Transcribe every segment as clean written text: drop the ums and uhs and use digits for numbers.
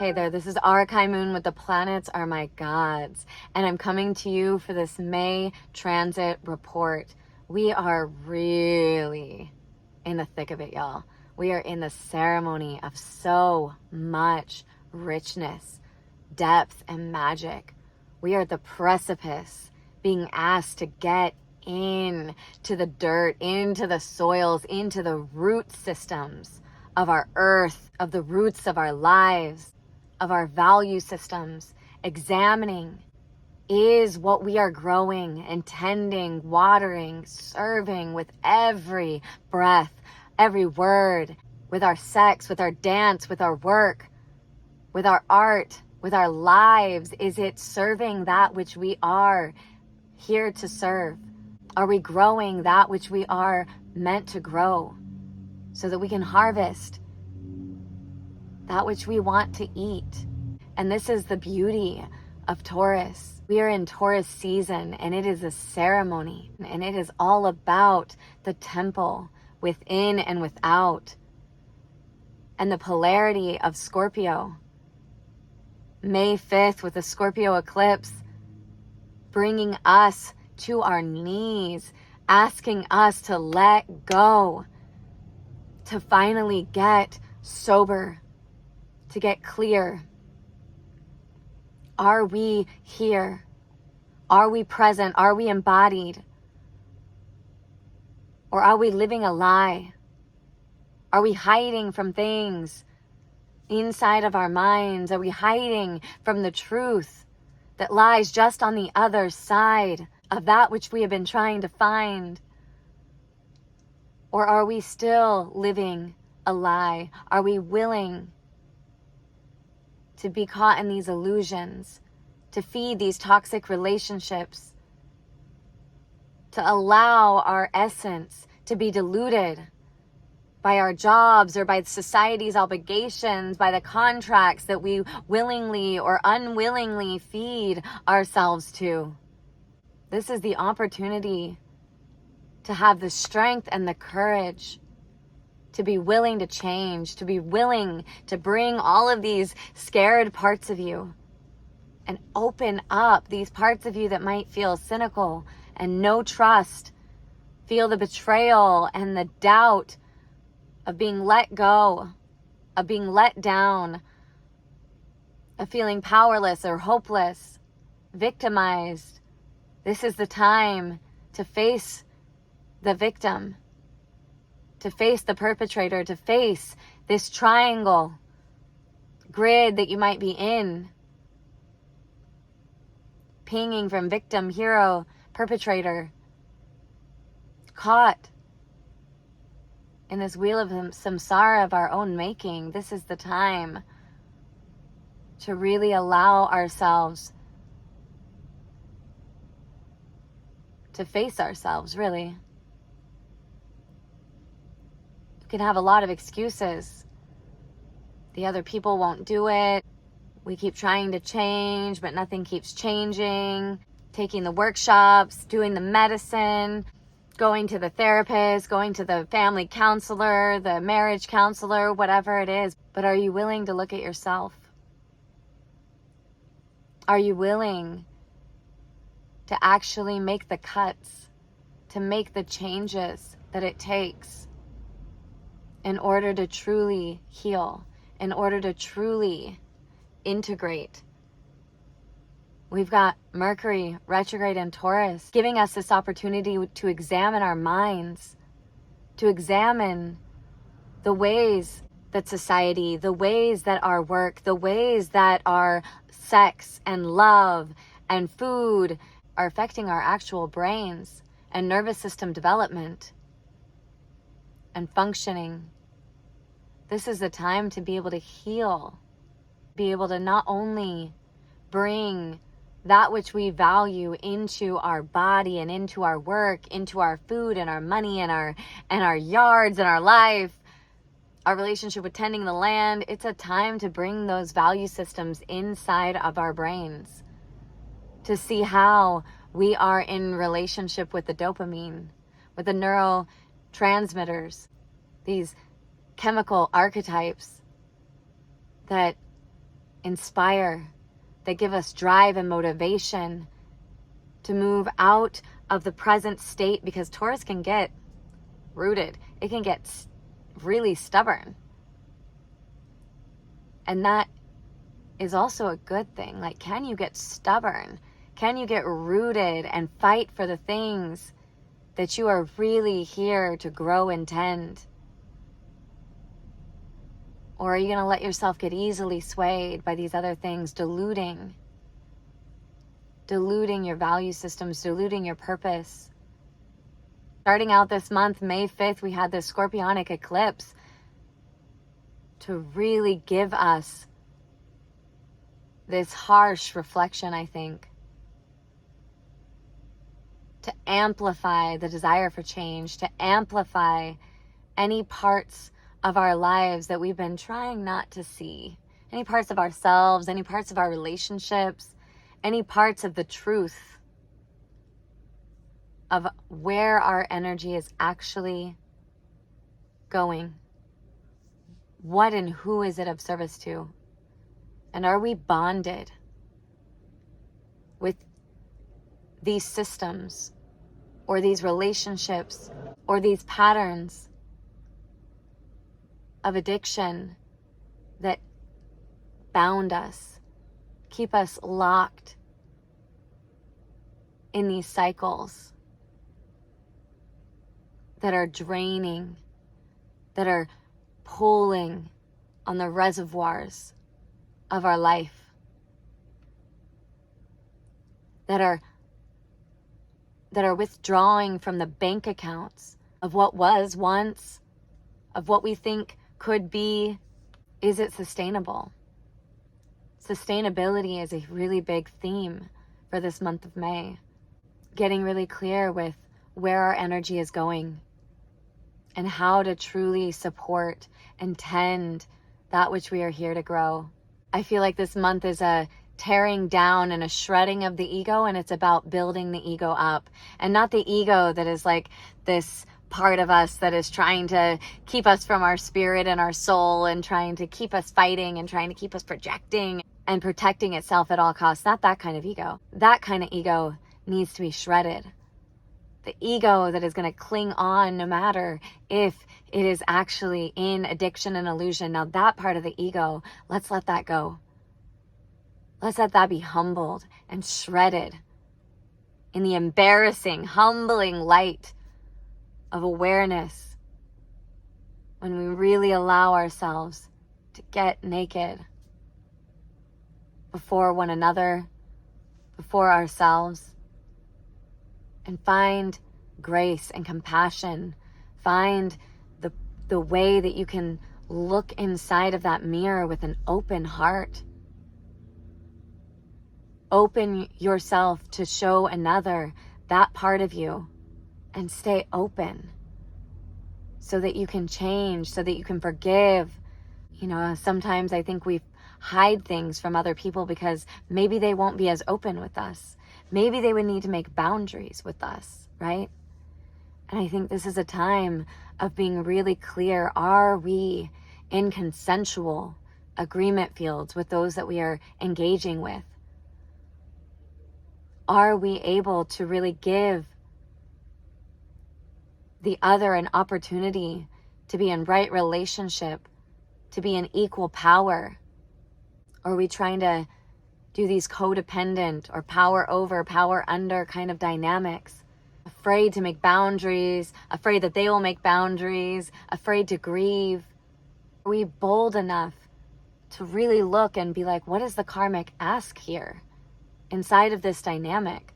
Hey there, this is Arakai Moon with the planets are my gods, and I'm coming to you for this May transit report. We are really in the thick of it, y'all. We are in the ceremony of so much richness, depth, and magic. We are at the precipice, being asked to get in to the dirt, into the soils, into the root systems of our earth, of the roots of our lives, of our value systems, examining, is what we are growing and tending, watering, serving with every breath, every word, with our sex, with our dance, with our work, with our art, with our lives? Is it serving that which we are here to serve? Are we growing that which we are meant to grow so that we can harvest that which we want to eat? And this is the beauty of Taurus. We are in Taurus season, and it is a ceremony, and it is all about the temple within and without, and the polarity of Scorpio. May 5th with the Scorpio eclipse, bringing us to our knees, asking us to let go, to finally get sober, to get clear. Are we here? Are we present? Are we embodied? Or are we living a lie? Are we hiding from things inside of our minds? Are we hiding from the truth that lies just on the other side of that which we have been trying to find? Or are we still living a lie? Are we willing to be caught in these illusions, to feed these toxic relationships, to allow our essence to be diluted by our jobs or by society's obligations, by the contracts that we willingly or unwillingly feed ourselves to? This is the opportunity to have the strength and the courage to be willing to change, to be willing to bring all of these scared parts of you and open up these parts of you that might feel cynical and no trust, feel the betrayal and the doubt of being let go, of being let down, of feeling powerless or hopeless, victimized. This is the time to face the victim, to face the perpetrator, to face this triangle grid that you might be in, pinging from victim, hero, perpetrator, caught in this wheel of samsara of our own making. This is the time to really allow ourselves to face ourselves, really. We can have a lot of excuses. The other people won't do it. We keep trying to change, but nothing keeps changing. Taking the workshops, doing the medicine, going to the therapist, going to the family counselor, the marriage counselor, whatever it is. But are you willing to look at yourself? Are you willing to actually make the cuts, to make the changes that it takes in order to truly heal, in order to truly integrate? We've got Mercury retrograde in Taurus, giving us this opportunity to examine our minds, to examine the ways that society, the ways that our work, the ways that our sex and love and food are affecting our actual brains and nervous system development and functioning. This is the time to be able to heal, be able to not only bring that which we value into our body and into our work, into our food and our money and our yards and our life, our relationship with tending the land. It's a time to bring those value systems inside of our brains, to see how we are in relationship with the dopamine, with the neurotransmitters, these chemical archetypes that inspire, that give us drive and motivation to move out of the present state, because Taurus can get rooted. It can get really stubborn. And that is also a good thing. Like, can you get stubborn? Can you get rooted and fight for the things that you are really here to grow and tend? Or are you going to let yourself get easily swayed by these other things, diluting your value systems, diluting your purpose? Starting out this month, May 5th, we had this Scorpionic eclipse to really give us this harsh reflection, I think, to amplify the desire for change, to amplify any parts of our lives that we've been trying not to see, any parts of ourselves, any parts of our relationships, any parts of the truth of where our energy is actually going. What and who is it of service to? And are we bonded with these systems or these relationships or these patterns of addiction that bound us, keep us locked in these cycles that are draining, that are pulling on the reservoirs of our life, that are withdrawing from the bank accounts of what was once, of what we think could be? Is it sustainable? Sustainability is a really big theme for this month of May. Getting really clear with where our energy is going and how to truly support and tend that which we are here to grow. I feel like this month is a tearing down and a shredding of the ego, and it's about building the ego up, and not the ego that is like this part of us that is trying to keep us from our spirit and our soul and trying to keep us fighting and trying to keep us projecting and protecting itself at all costs. Not that kind of ego. That kind of ego needs to be shredded. The ego that is going to cling on no matter if it is actually in addiction and illusion. Now that part of the ego, let's let that go. Let's let that be humbled and shredded in the embarrassing, humbling light of awareness, when we really allow ourselves to get naked before one another, before ourselves, and find grace and compassion. Find the way that you can look inside of that mirror with an open heart. Open yourself to show another that part of you, and stay open so that you can change, so that you can forgive. You know, sometimes I think we hide things from other people because maybe they won't be as open with us. Maybe they would need to make boundaries with us, right? And I think this is a time of being really clear. Are we in consensual agreement fields with those that we are engaging with? Are we able to really give the other an opportunity to be in right relationship, to be in equal power? Or are we trying to do these codependent or power over, power under kind of dynamics? Afraid to make boundaries, afraid that they will make boundaries, afraid to grieve. Are we bold enough to really look and be like, what is the karmic ask here inside of this dynamic?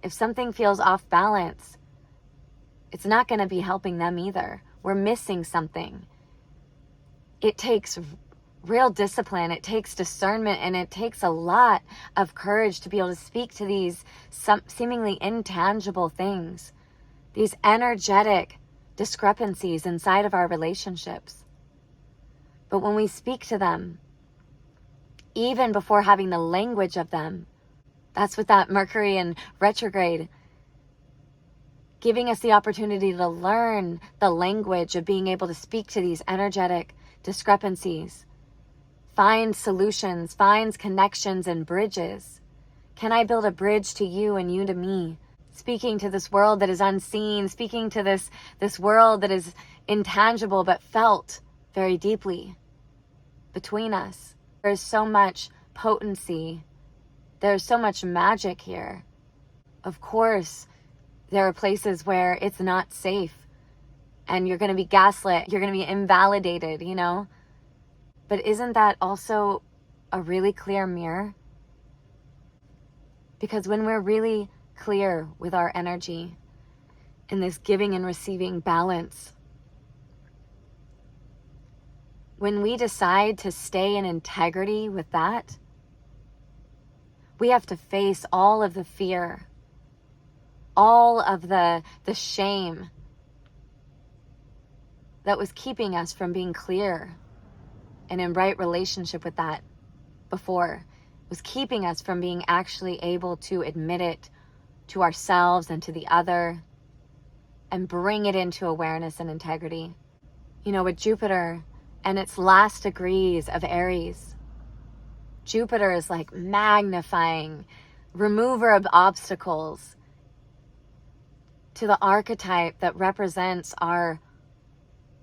If something feels off balance, it's not going to be helping them either. We're missing something. It takes real discipline, it takes discernment, and it takes a lot of courage to be able to speak to these seemingly intangible things, these energetic discrepancies inside of our relationships. But when we speak to them, even before having the language of them, that's what that Mercury and retrograde, giving us the opportunity to learn the language of being able to speak to these energetic discrepancies, finds solutions, finds connections and bridges? Can I build a bridge to you and you to me? Speaking to this world that is unseen, speaking to this world that is intangible but felt very deeply between us. There's so much potency. There's so much magic here. Of course, there are places where it's not safe and you're going to be gaslit, you're going to be invalidated, you know? But isn't that also a really clear mirror? Because when we're really clear with our energy in this giving and receiving balance, when we decide to stay in integrity with that, we have to face all of the fear, all of the shame that was keeping us from being clear and in right relationship with that before. It was keeping us from being actually able to admit it to ourselves and to the other and bring it into awareness and integrity. You know, with Jupiter and its last degrees of Aries, Jupiter is like magnifying, remover of obstacles to the archetype that represents our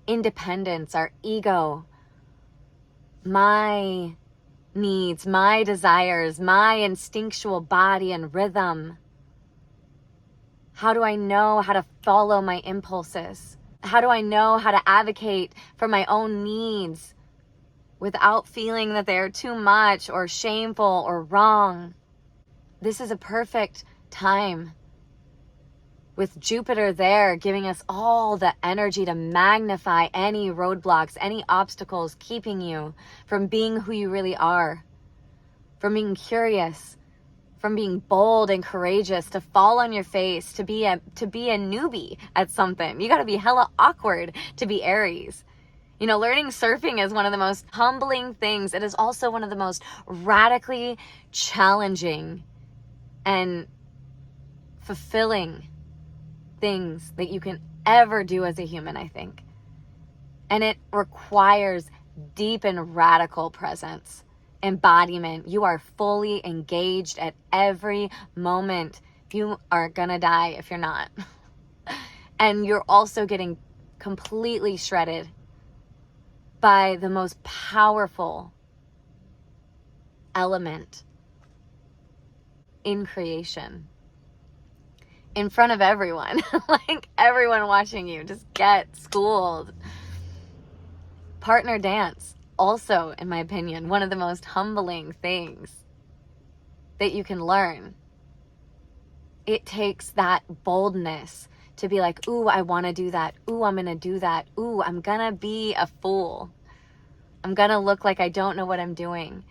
independence, our ego, my needs, my desires, my instinctual body and rhythm. How do I know how to follow my impulses? How do I know how to advocate for my own needs without feeling that they're too much or shameful or wrong? This is a perfect time with Jupiter there giving us all the energy to magnify any roadblocks, any obstacles keeping you from being who you really are, from being curious, from being bold and courageous, to fall on your face, to be a newbie at something. You got to be hella awkward to be Aries. You know, learning surfing is one of the most humbling things. It is also one of the most radically challenging and fulfilling things that you can ever do as a human, I think. And it requires deep and radical presence, embodiment. You are fully engaged at every moment. You are gonna die if you're not. And you're also getting completely shredded by the most powerful element in creation, in front of everyone. Like everyone watching you just get schooled. Partner dance, also, in my opinion, one of the most humbling things that you can learn. It takes that boldness to be like, ooh, I want to do that. Ooh, I'm going to do that. Ooh, I'm going to be a fool. I'm going to look like I don't know what I'm doing.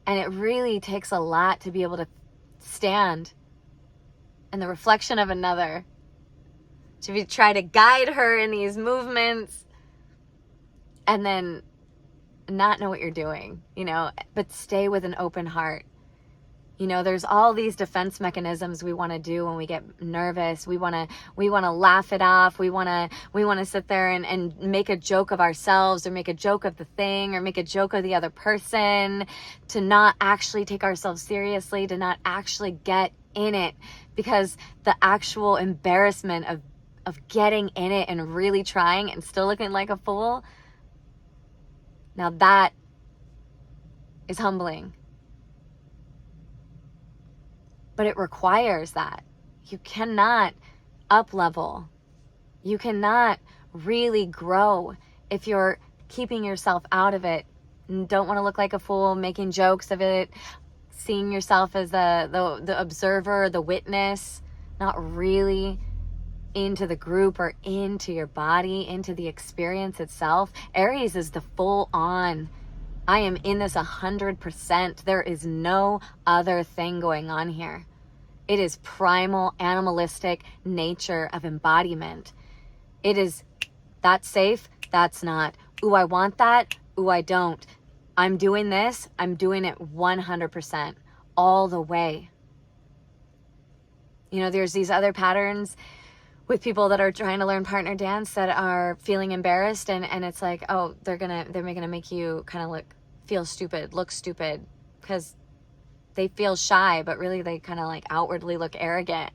And it really takes a lot to be able to stand in the reflection of another, to try to guide her in these movements and then not know what you're doing, you know, but stay with an open heart. You know, there's all these defense mechanisms we want to do when we get nervous. We want to laugh it off. We want to sit there and make a joke of ourselves, or make a joke of the thing, or make a joke of the other person, to not actually take ourselves seriously, to not actually get in it, because the actual embarrassment of getting in it and really trying and still looking like a fool, now that is humbling. But it requires that. You cannot up level. You cannot really grow if you're keeping yourself out of it and don't want to look like a fool, making jokes of it, seeing yourself as the observer, the witness, not really into the group or into your body, into the experience itself. Aries is the full on, I am in this 100%. There is no other thing going on here. It is primal, animalistic nature of embodiment. It is, that's safe, that's not. Ooh, I want that. Ooh, I don't. I'm doing this. I'm doing it 100% all the way. You know, there's these other patterns with people that are trying to learn partner dance that are feeling embarrassed, and it's like, oh, they're gonna make you kind of feel stupid, look stupid, because they feel shy, but really they kind of like outwardly look arrogant.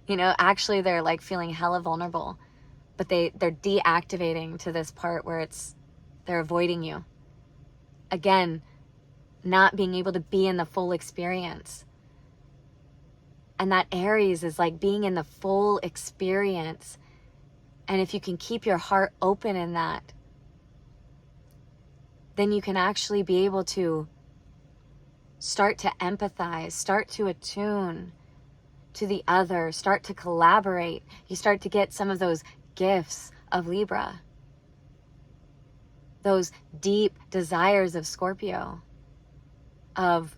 You know, actually they're like feeling hella vulnerable, but they're deactivating to this part where they're avoiding you. Again, not being able to be in the full experience. And that Aries is like being in the full experience. And if you can keep your heart open in that, then you can actually be able to start to empathize, start to attune to the other, start to collaborate. You start to get some of those gifts of Libra, those deep desires of Scorpio, of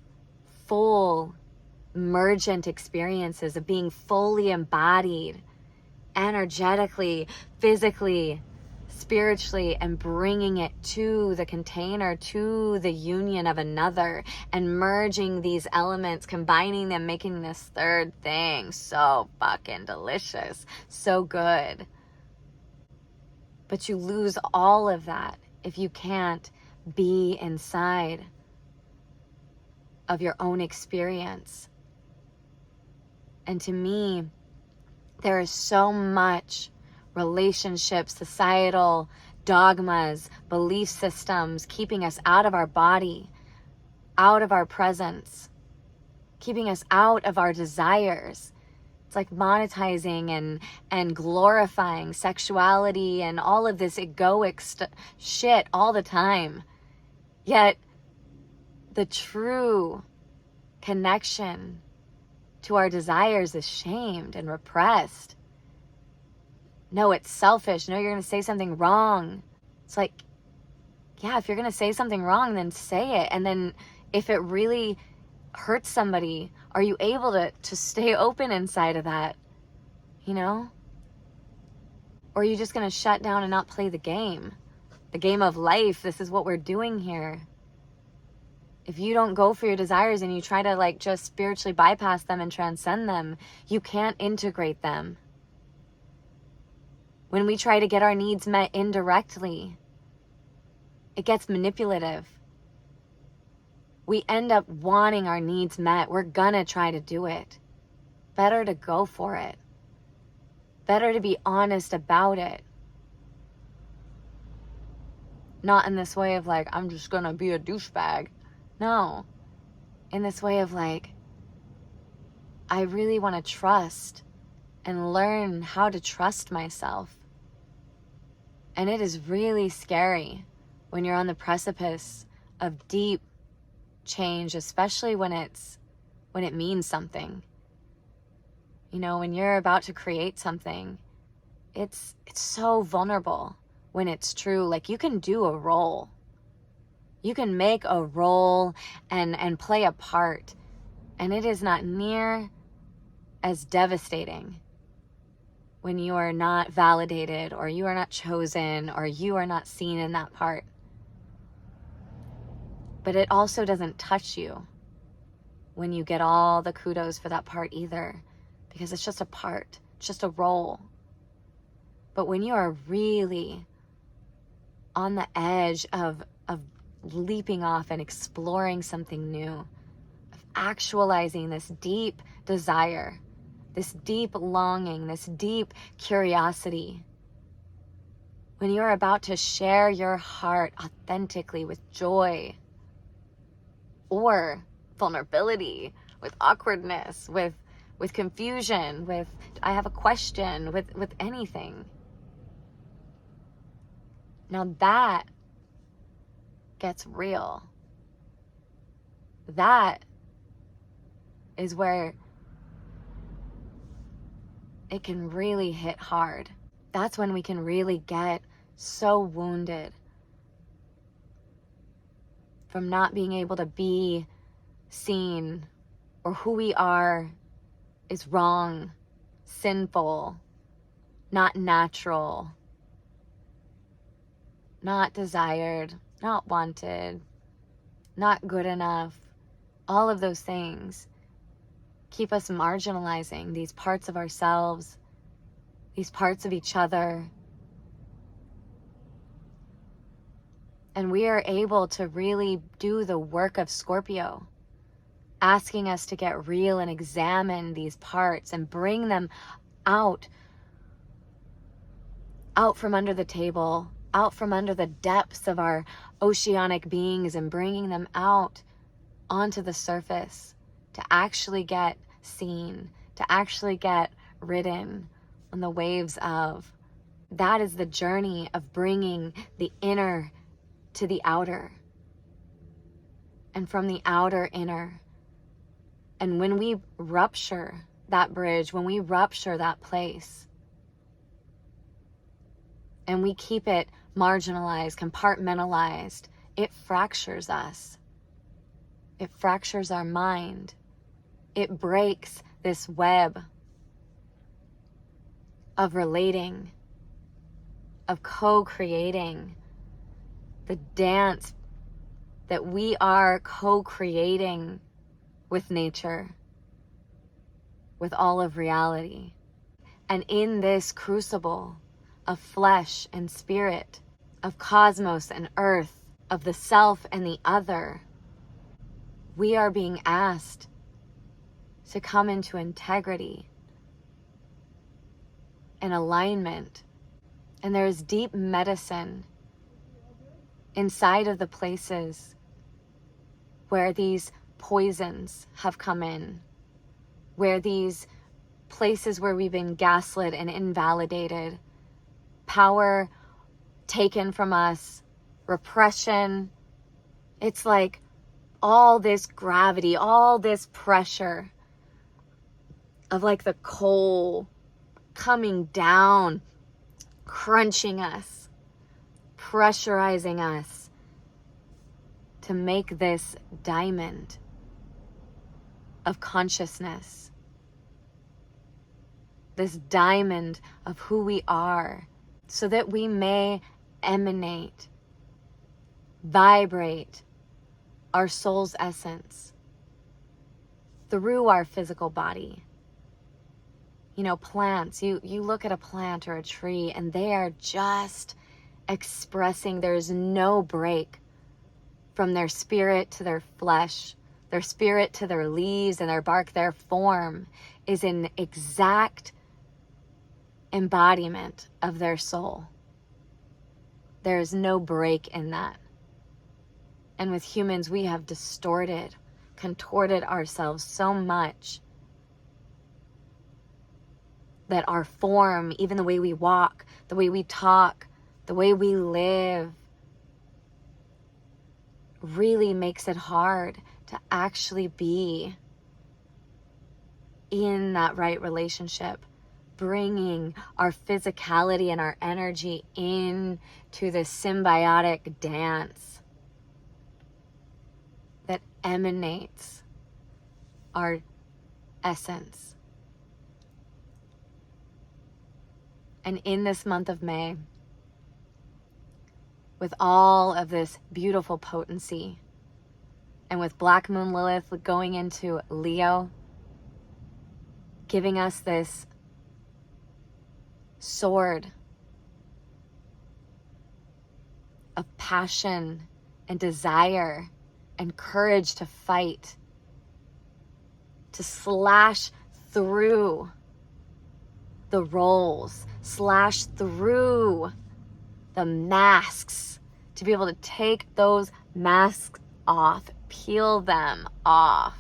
full emergent experiences, of being fully embodied energetically, physically, spiritually, and bringing it to the container, to the union of another, and merging these elements, combining them, making this third thing so fucking delicious, so good. But you lose all of that if you can't be inside of your own experience. And to me, there is so much relationships, societal dogmas, belief systems keeping us out of our body, out of our presence, keeping us out of our desires. It's like monetizing and glorifying sexuality and all of this egoic shit all the time. Yet the true connection to our desires is shamed and repressed. No, it's selfish. No, you're going to say something wrong. It's like, yeah, if you're going to say something wrong, then say it. And then if it really hurts somebody, are you able to stay open inside of that? You know? Or are you just going to shut down and not play the game? The game of life. This is what we're doing here. If you don't go for your desires and you try to like just spiritually bypass them and transcend them, you can't integrate them. When we try to get our needs met indirectly, it gets manipulative. We end up wanting our needs met. We're gonna try to do it. Better to go for it. Better to be honest about it. Not in this way of like, I'm just gonna be a douchebag. No. In this way of like, I really want to trust and learn how to trust myself. And it is really scary when you're on the precipice of deep change, especially when it means something. You know, when you're about to create something, it's so vulnerable when it's true. Like you can do a role. You can make a role and play a part, and it is not near as devastating when you are not validated, or you are not chosen, or you are not seen in that part. But it also doesn't touch you when you get all the kudos for that part either, because it's just a part, it's just a role. But when you are really on the edge of leaping off and exploring something new, of actualizing this deep desire, this deep longing, this deep curiosity, when you're about to share your heart authentically with joy or vulnerability, with awkwardness, with confusion, with I have a question, with anything. Now that gets real. That is where it can really hit hard. That's when we can really get so wounded from not being able to be seen, or who we are is wrong, sinful, not natural, not desired, not wanted, not good enough. All of those things keep us marginalizing these parts of ourselves these parts of each other. And we are able to really do the work of Scorpio, asking us to get real and examine these parts and bring them out from under the table, out from under the depths of our oceanic beings, and bringing them out onto the surface to actually get seen, to actually get ridden on the waves of. That is the journey of bringing the inner to the outer, and from the outer inner. And when we rupture that bridge, when we rupture that place, and we keep it marginalized, compartmentalized, it fractures us. It fractures our mind. It breaks this web of relating, of co-creating, the dance that we are co-creating with nature, with all of reality. And in this crucible of flesh and spirit, of cosmos and earth, of the self and the other, we are being asked to come into integrity and alignment. And there is deep medicine inside of the places where these poisons have come in, where these places where we've been gaslit and invalidated, power taken from us, repression. It's like all this gravity, all this pressure of like the coal coming down, crunching us, pressurizing us to make this diamond of consciousness, this diamond of who we are, so that we may emanate, vibrate our soul's essence through our physical body. You know, plants, you look at a plant or a tree and they are just expressing, there's no break from their spirit to their flesh, their spirit to their leaves and their bark. Their form is an exact embodiment of their soul. There is no break in that. And with humans, we have distorted, contorted ourselves so much that our form, even the way we walk, the way we talk, the way we live, really makes it hard to actually be in that right relationship, bringing our physicality and our energy into this symbiotic dance that emanates our essence. And in this month of May, with all of this beautiful potency, and with Black Moon Lilith going into Leo, giving us this sword of passion and desire and courage to fight, to slash through the roles, slash through the masks, to be able to take those masks off, peel them off,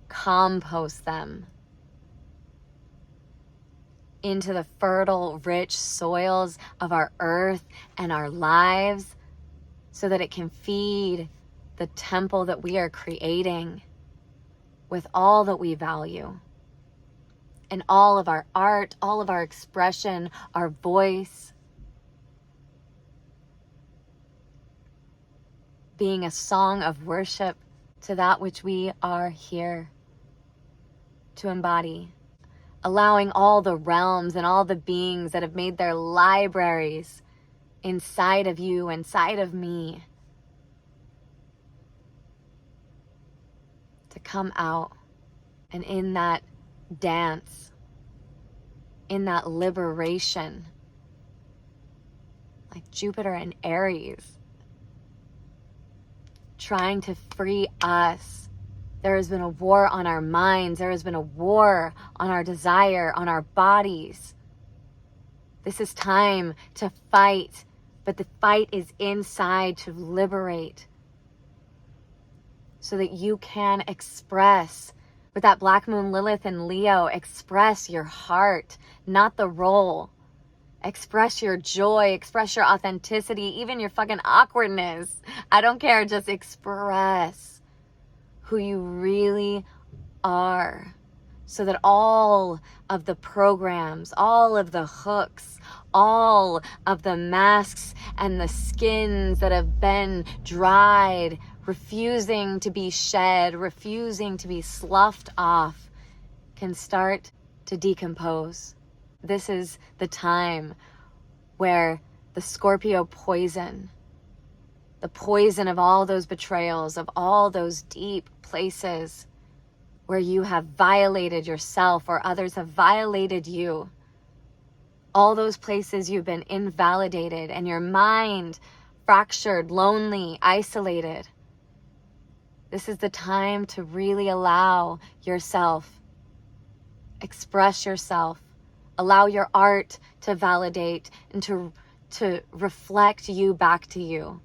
compost them into the fertile, rich soils of our earth and our lives, so that it can feed the temple that we are creating with all that we value. And all of our art, all of our expression, our voice, being a song of worship to that which we are here to embody. Allowing all the realms and all the beings that have made their libraries inside of you, inside of me, to come out, and in that dance in that liberation, like Jupiter and Aries, trying to free us. There has been a war on our minds. There has been a war on our desire, on our bodies. This is time to fight, but the fight is inside to liberate so that you can express, with that black moon Lilith and Leo, express your heart, not the role. Express your joy, express your authenticity, even your fucking awkwardness. I don't care, just express who you really are, so that all of the programs, all of the hooks, all of the masks and the skins that have been dried, refusing to be shed, refusing to be sloughed off, can start to decompose. This is the time where the Scorpio poison, the poison of all those betrayals, of all those deep places where you have violated yourself or others have violated you, all those places you've been invalidated and your mind fractured, lonely, isolated. This is the time to really allow yourself, express yourself, allow your art to validate and to reflect you back to you.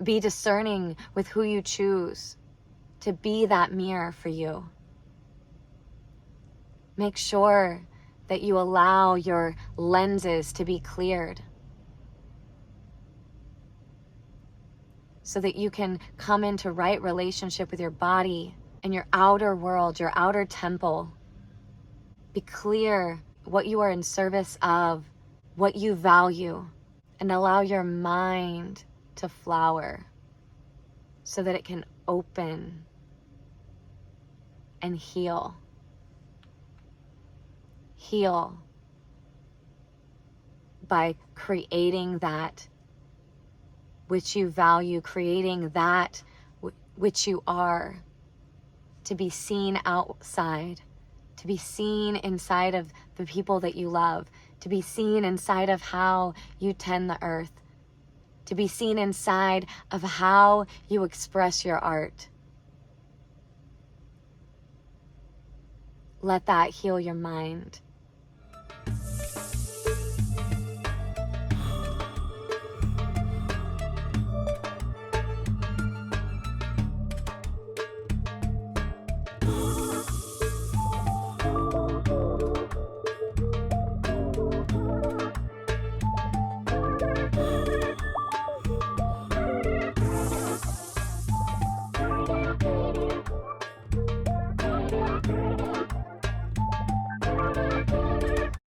Be discerning with who you choose to be that mirror for you. Make sure that you allow your lenses to be cleared so that you can come into right relationship with your body and your outer world, your outer temple. Be clear what you are in service of, what you value, and allow your mind to flower so that it can open and heal. Heal by creating that which you value, creating that which you are, to be seen outside, to be seen inside of the people that you love, to be seen inside of how you tend the earth, to be seen inside of how you express your art. Let that heal your mind.